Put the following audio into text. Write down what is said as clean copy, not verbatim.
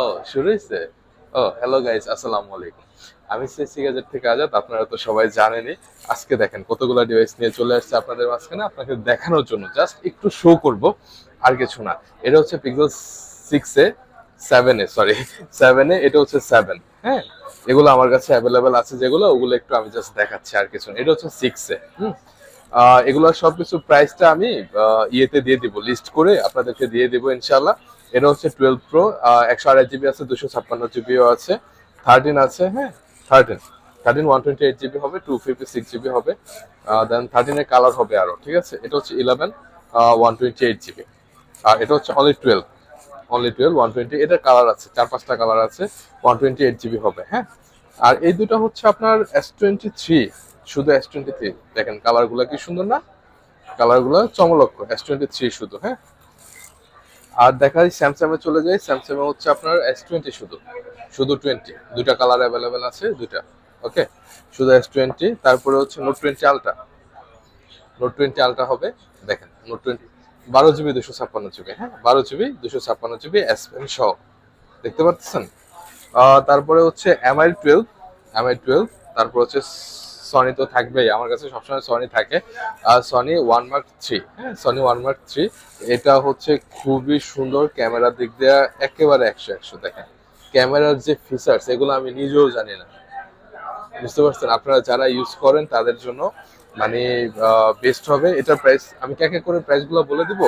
ও, শুরু হয়েছে। ও, hello guys, আসসালামু আলাইকুম। আমি সিসি গ্যাজেট থেকে আজাদ, আপনারা তো সবাই জানেনই। আজকে দেখেন কতগুলো ডিভাইস নিয়ে চলে আসছে আপনাদের মাঝখানে, আপনাকে দেখানোর জন্য, জাস্ট একটু শো করব, আর কিছু না। এটা হচ্ছে পিক্সেল 6 এ, 7 এ, সরি, 7 এ, এটা হচ্ছে 7, হ্যাঁ। এগুলো আমার কাছে অ্যাভেলেবেল আছে, যেগুলো ওগুলো একটু আমি জাস্ট দেখাচ্ছি, আর কিছু না। এটা হচ্ছে 6 এ। এগুলো সবকিছু প্রাইসটা আমি ইয়েতে দিয়ে দিব, লিস্ট করে আপনাদেরকে দিয়ে দিব ইনশাল্লাহ। এটা হচ্ছে 12 প্রো, 128 জিবি আছে, 256 জিবিও আছে, 13 আছে, হ্যাঁ। 13, 128 জিবি হবে, 256 জিবি হবে। দেন 13-এর কালার হবে আরো, ঠিক আছে। এটা হচ্ছে 11, 128 জিবি। আর এটা হচ্ছে অনলি টুয়েলভ 120, এটার কালার আছে, 4-5টা কালার আছে। 128 জিবি হবে, হ্যাঁ। আর এই দুটো হচ্ছে আপনার S23, শুধু S23। দেখেন কালার গুলা কি সুন্দর না, কালার গুলা চমলক্ষ, S23 শুধু, হ্যাঁ। আর দেখা যায় স্যামসাং এ চলে যায়, স্যামসাং এ হচ্ছে আপনার S20, শুধু শুধু 20, দুইটা কালার অ্যাভেলেবেল আছে, দুইটা। ওকে, শুধু S20। তারপরে হচ্ছে নোট 20 আলট্রা, নোট 20 আলট্রা হবে। দেখেন নোট 20, 12 জিবি 256 জিবি, হ্যাঁ, 12 জিবি 256 জিবি এস পেন সহ, দেখতে পাচ্ছেন। তারপরে হচ্ছে এমআই 12, তারপর হচ্ছে সনি তো থাকবেই, আমার কাছে সবসময় সনি থাকে। আর সনি 1 মার্ক 3, হ্যাঁ, সনি 1 মার্ক 3। এটা হচ্ছে খুবই সুন্দর ক্যামেরার দিক দিয়ে, একেবারে 100-100। দেখেন ক্যামেরার যে ফিচার্স, এগুলো আমি নিজেও জানি না, বুঝতে পারছেন। আপনারা যারা ইউজ করেন তাদের জন্য মানে বেস্ট হবে। এটার প্রাইস আমি এক এক করে প্রাইস গুলো বলে দিব।